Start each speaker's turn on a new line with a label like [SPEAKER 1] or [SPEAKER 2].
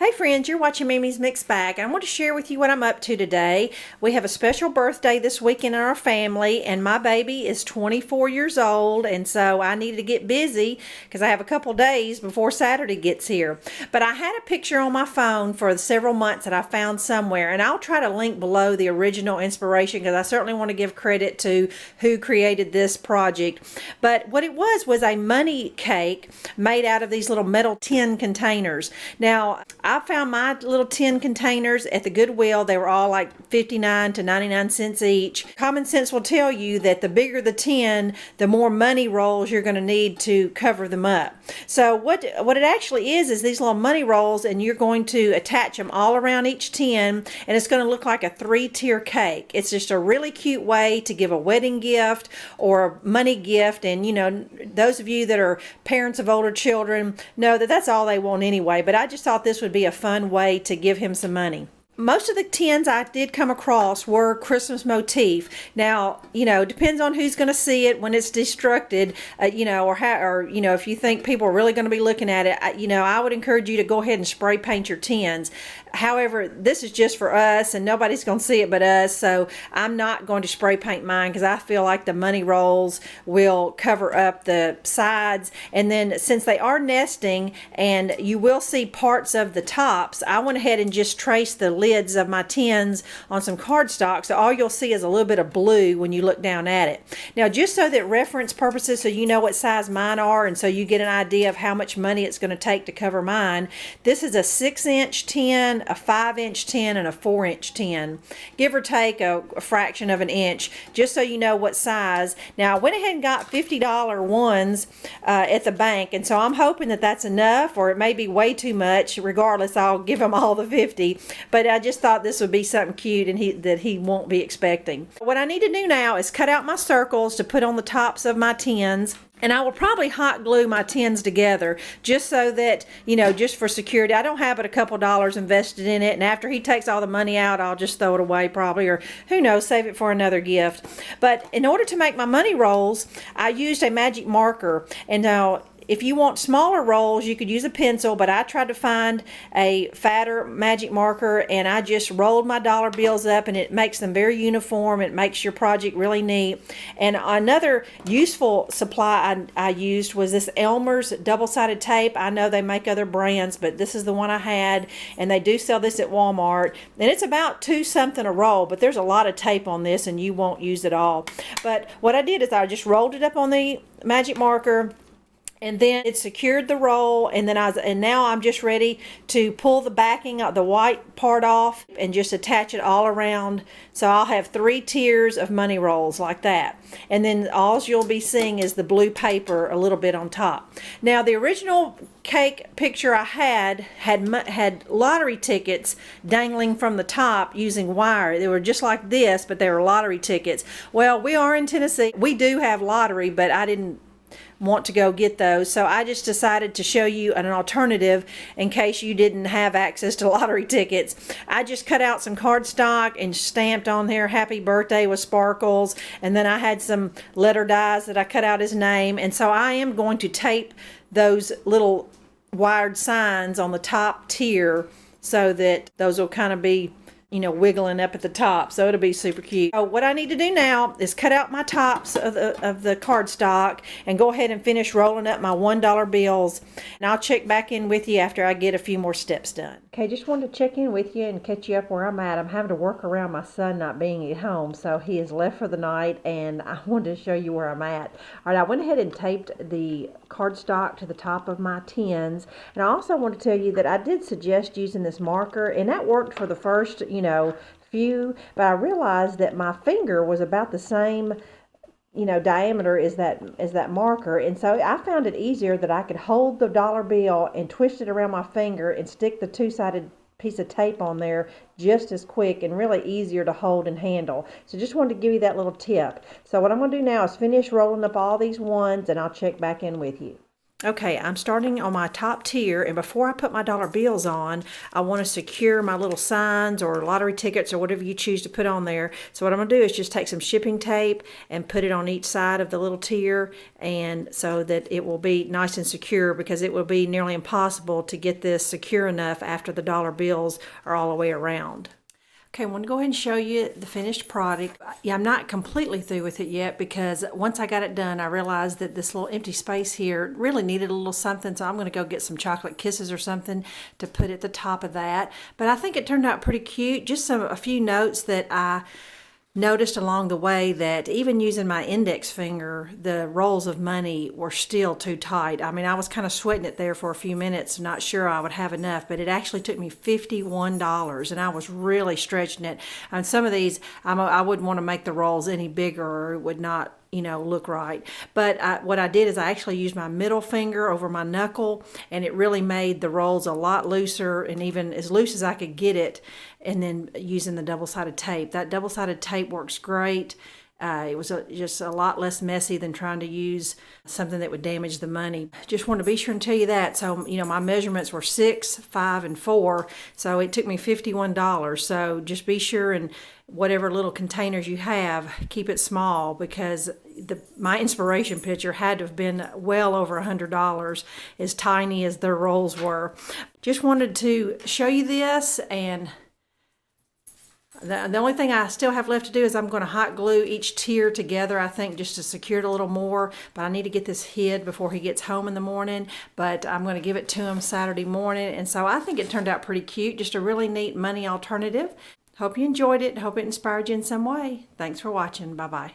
[SPEAKER 1] Hey friends, you're watching Mimi's Mixed Bag. I want to share with you what I'm up to today. We have a special birthday this weekend in our family, and my baby is 24 years old, and so I needed to get busy because I have a couple days before Saturday gets here. But I had a picture on my phone for several months that I found somewhere, and I'll try to link below the original inspiration because I certainly want to give credit to who created this project. But what it was a money cake made out of these little metal tin containers. Now, I found my little tin containers at the Goodwill. They were all like 59 to 99 cents each. Common sense will tell you that the bigger the tin, the more money rolls you're going to need to cover them up. So what it actually is these little money rolls, and you're going to attach them all around each tin, and it's going to look like a 3-tier cake. It's just a really cute way to give a wedding gift or a money gift, and you know, those of you that are parents of older children know that that's all they want anyway, but I just thought this would be a fun way to give him some money. Most of the tins I did come across were Christmas motif. Now, you know, depends on who's going to see it when it's destructed, you know, or you know, if you think people are really going to be looking at it, you know, I would encourage you to go ahead and spray paint your tins. However, this is just for us, and nobody's going to see it but us, so I'm not going to spray paint mine because I feel like the money rolls will cover up the sides. And then since they are nesting and you will see parts of the tops, I went ahead and just traced the lids of my tins on some cardstock, so all you'll see is a little bit of blue when you look down at it. Now, just so that reference purposes, so you know what size mine are, and so you get an idea of how much money it's going to take to cover mine, this is a 6-inch tin, a 5-inch tin, and a 4-inch tin, give or take a fraction of an inch, just so you know what size. Now, I went ahead and got $50 ones at the bank, and so I'm hoping that that's enough, or it may be way too much. Regardless, I'll give them all the 50, but I just thought this would be something cute and that he won't be expecting. What I need to do now is cut out my circles to put on the tops of my tins. And I will probably hot glue my tins together just so that, you know, just for security. I don't have but a couple dollars invested in it, and after he takes all the money out, I'll just throw it away probably, or who knows, save it for another gift. But in order to make my money rolls, I used a magic marker. And now, if you want smaller rolls, you could use a pencil, but I tried to find a fatter magic marker, and I just rolled my dollar bills up, and it makes them very uniform. It makes your project really neat. And another useful supply I used was this Elmer's double-sided tape. I know they make other brands, but this is the one I had, and they do sell this at Walmart. And it's about $2 something a roll, but there's a lot of tape on this, and you won't use it all. But what I did is I just rolled it up on the magic marker, and then it secured the roll, and now I'm just ready to pull the backing, the white part off, and just attach it all around. So I'll have 3 tiers of money rolls like that. And then all you'll be seeing is the blue paper a little bit on top. Now, the original cake picture I had lottery tickets dangling from the top using wire. They were just like this, but they were lottery tickets. Well, we are in Tennessee. We do have lottery, but I didn't want to go get those, so I just decided to show you an alternative in case you didn't have access to lottery tickets. I just cut out some cardstock and stamped on there happy birthday with sparkles, and then I had some letter dies that I cut out his name, and so I am going to tape those little wired signs on the top tier so that those will kind of be, you know, wiggling up at the top, so it'll be super cute. So what I need to do now is cut out my tops of the cardstock and go ahead and finish rolling up my $1 bills, and I'll check back in with you after I get a few more steps done. Okay, just wanted to check in with you and catch you up where I'm at. I'm having to work around my son not being at home, so he has left for the night, and I wanted to show you where I'm at. All right, I went ahead and taped the cardstock to the top of my tins, and I also want to tell you that I did suggest using this marker, and that worked for the first, you know, few, but I realized that my finger was about the same, you know, diameter as that marker, and so I found it easier that I could hold the dollar bill and twist it around my finger and stick the 2-sided piece of tape on there just as quick and really easier to hold and handle. So just wanted to give you that little tip. So what I'm going to do now is finish rolling up all these ones, and I'll check back in with you. Okay, I'm starting on my top tier, and before I put my dollar bills on, I want to secure my little signs or lottery tickets or whatever you choose to put on there. So what I'm going to do is just take some shipping tape and put it on each side of the little tier, and so that it will be nice and secure, because it will be nearly impossible to get this secure enough after the dollar bills are all the way around. Okay, I want to go ahead and show you the finished product. Yeah, I'm not completely through with it yet, because once I got it done, I realized that this little empty space here really needed a little something, so I'm going to go get some chocolate kisses or something to put at the top of that. But I think it turned out pretty cute. Just a few notes that I noticed along the way, that even using my index finger, the rolls of money were still too tight. I mean, I was kind of sweating it there for a few minutes, not sure I would have enough, but it actually took me $51, and I was really stretching it. And some of these, I wouldn't want to make the rolls any bigger, or it would not, look right. But what I did is I actually used my middle finger over my knuckle, and it really made the rolls a lot looser, and even as loose as I could get it, and then using the double-sided tape. That double-sided tape works great. It was just a lot less messy than trying to use something that would damage the money. Just want to be sure and tell you that. So, my measurements were 6, 5, and 4. So it took me $51. So just be sure, and whatever little containers you have, keep it small, because my inspiration picture had to have been well over $100, as tiny as their rolls were. Just wanted to show you this, and the only thing I still have left to do is I'm going to hot glue each tier together, I think, just to secure it a little more. But I need to get this hid before he gets home in the morning. But I'm going to give it to him Saturday morning. And so I think it turned out pretty cute. Just a really neat money alternative. Hope you enjoyed it. Hope it inspired you in some way. Thanks for watching. Bye-bye.